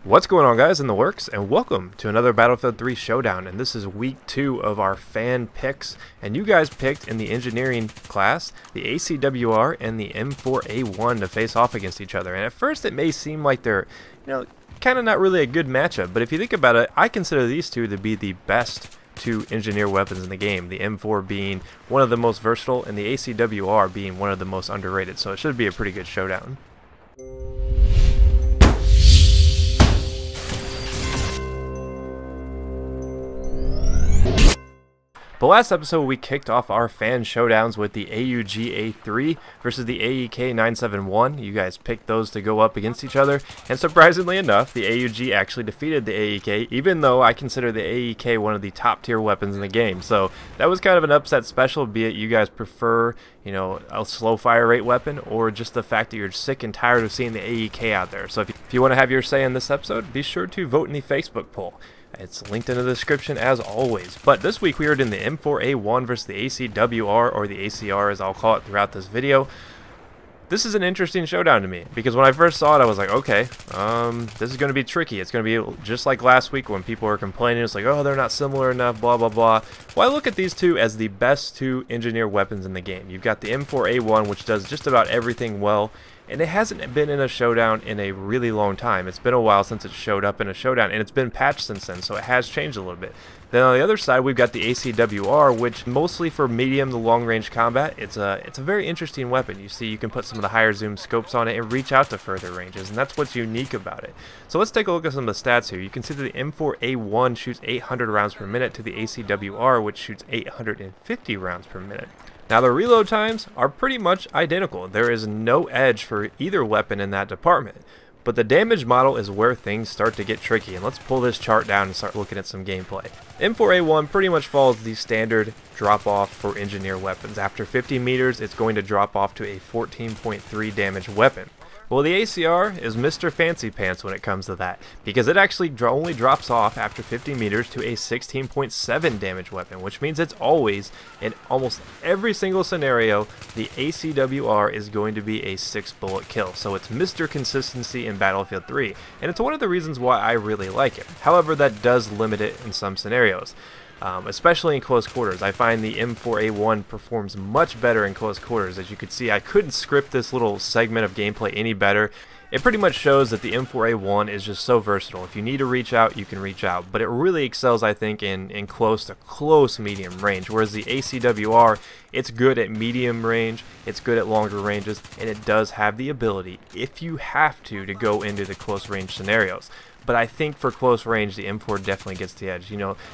What's going on, guys, in the works, and welcome to another Battlefield 3 Showdown. And this is week 2 of our fan picks, and you guys picked in the engineering class the ACW-R and the M4A1 to face off against each other. And at first it may seem like they're, kind of not really a good matchup, but if you think about it, I consider these two to be the best two engineer weapons in the game, the M4 being one of the most versatile and the ACW-R being one of the most underrated, so it should be a pretty good showdown. But last episode we kicked off our fan showdowns with the AUG-A3 versus the AEK-971. You guys picked those to go up against each other, and surprisingly enough, the AUG actually defeated the AEK, even though I consider the AEK one of the top tier weapons in the game. So that was kind of an upset special, be it you guys prefer, a slow fire rate weapon, or just the fact that you're sick and tired of seeing the AEK out there. So if you want to have your say in this episode, be sure to vote in the Facebook poll. It's linked in the description as always. But this week we are in the M4A1 versus the ACW-R, or the ACR as I'll call it throughout this video. This is an interesting showdown to me, because when I first saw it I was like, okay, this is going to be tricky. It's going to be just like last week when people were complaining. It's like, oh, they're not similar enough, blah, blah, blah. Well, I look at these two as the best two engineer weapons in the game. You've got the M4A1, which does just about everything well, and it hasn't been in a showdown in a really long time. It's been a while since it showed up in a showdown, and it's been patched since then, so it has changed a little bit. Then on the other side, we've got the ACW-R, which mostly for medium to long range combat, it's a very interesting weapon. You see, you can put some of the higher zoom scopes on it and reach out to further ranges, and that's what's unique about it. So let's take a look at some of the stats here. You can see that the M4A1 shoots 800 rounds per minute to the ACW-R, which shoots 850 rounds per minute. Now the reload times are pretty much identical. There is no edge for either weapon in that department. But the damage model is where things start to get tricky, and let's pull this chart down and start looking at some gameplay. M4A1 pretty much follows the standard drop off for engineer weapons. After 50 meters, it's going to drop off to a 14.3 damage weapon. Well, the ACR is Mr. Fancy Pants when it comes to that, because it actually only drops off after 50 meters to a 16.7 damage weapon, which means it's always, in almost every single scenario, the ACW-R is going to be a 6-bullet kill. So it's Mr. Consistency in Battlefield 3, and it's one of the reasons why I really like it. However, that does limit it in some scenarios. Especially in close quarters. I find the M4A1 performs much better in close quarters. As you can see, I couldn't script this little segment of gameplay any better. It pretty much shows that the M4A1 is just so versatile. If you need to reach out, you can reach out, but it really excels, I think, in close to close medium range, whereas the ACW-R, it's good at medium range, it's good at longer ranges, and it does have the ability, if you have to go into the close range scenarios. But I think for close range, the M4 definitely gets the edge.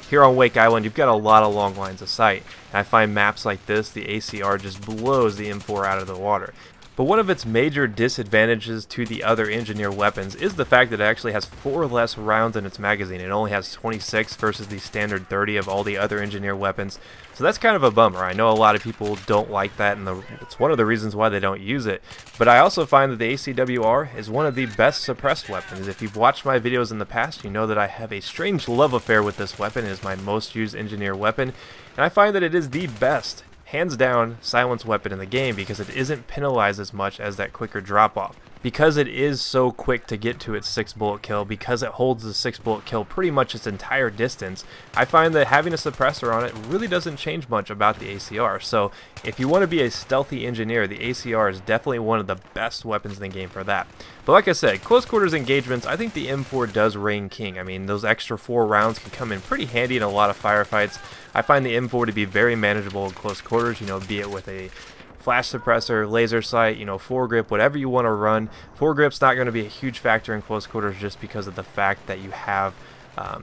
Here on Wake Island, you've got a lot of long lines of sight. And I find maps like this, the ACR just blows the M4 out of the water. But one of its major disadvantages to the other engineer weapons is the fact that it actually has 4 less rounds in its magazine. It only has 26 versus the standard 30 of all the other engineer weapons. So that's kind of a bummer. I know a lot of people don't like that, and it's one of the reasons why they don't use it. But I also find that the ACW-R is one of the best suppressed weapons. If you've watched my videos in the past, you know that I have a strange love affair with this weapon. It is my most used engineer weapon, and I find that it is the best, hands down, silence weapon in the game because it isn't penalized as much as that quicker drop off. Because it is so quick to get to its 6-bullet kill, because it holds the 6-bullet kill pretty much its entire distance, I find that having a suppressor on it really doesn't change much about the ACR. So if you want to be a stealthy engineer, the ACR is definitely one of the best weapons in the game for that. But like I said, close quarters engagements, I think the M4 does reign king. I mean, those extra 4 rounds can come in pretty handy in a lot of firefights. I find the M4 to be very manageable in close quarters, be it with a flash suppressor, laser sight, foregrip, whatever you want to run. Foregrip's not going to be a huge factor in close quarters just because of the fact that you have,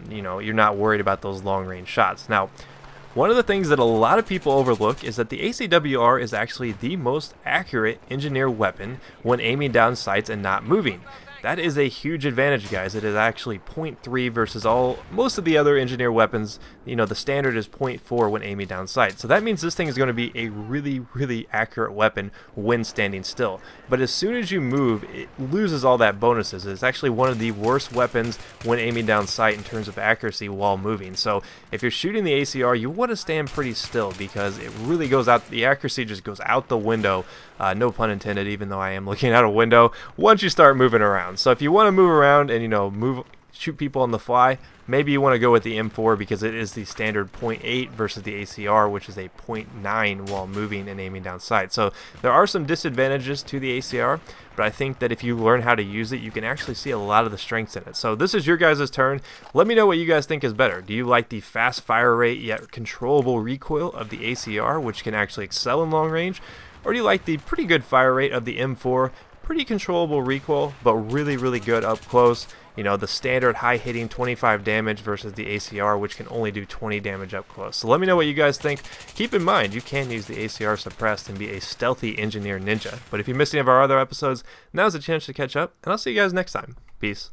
you're not worried about those long range shots. Now, one of the things that a lot of people overlook is that the ACW-R is actually the most accurate engineer weapon when aiming down sights and not moving. That is a huge advantage, guys. It is actually 0.3 versus most of the other engineer weapons. The standard is 0.4 when aiming down sight. So that means this thing is going to be a really, really accurate weapon when standing still. But as soon as you move, it loses all that bonuses. It's actually one of the worst weapons when aiming down sight in terms of accuracy while moving. So if you're shooting the ACR, you want to stand pretty still because it really goes out. The accuracy just goes out the window. No pun intended, even though I am looking out a window once you start moving around. around. So if you want to move around and, you know, shoot people on the fly, maybe you want to go with the M4 because it is the standard 0.8 versus the ACR, which is a 0.9 while moving and aiming down sight. So there are some disadvantages to the ACR, but I think that if you learn how to use it, you can actually see a lot of the strengths in it. So this is your guys' turn. Let me know what you guys think is better. Do you like the fast fire rate yet controllable recoil of the ACR, which can actually excel in long range? Or do you like the pretty good fire rate of the M4, pretty controllable recoil, but really, really good up close? You know, the standard high hitting 25 damage versus the ACR, which can only do 20 damage up close. So let me know what you guys think. Keep in mind, you can use the ACR suppressed and be a stealthy engineer ninja. But if you missed any of our other episodes, now's the chance to catch up, and I'll see you guys next time. Peace.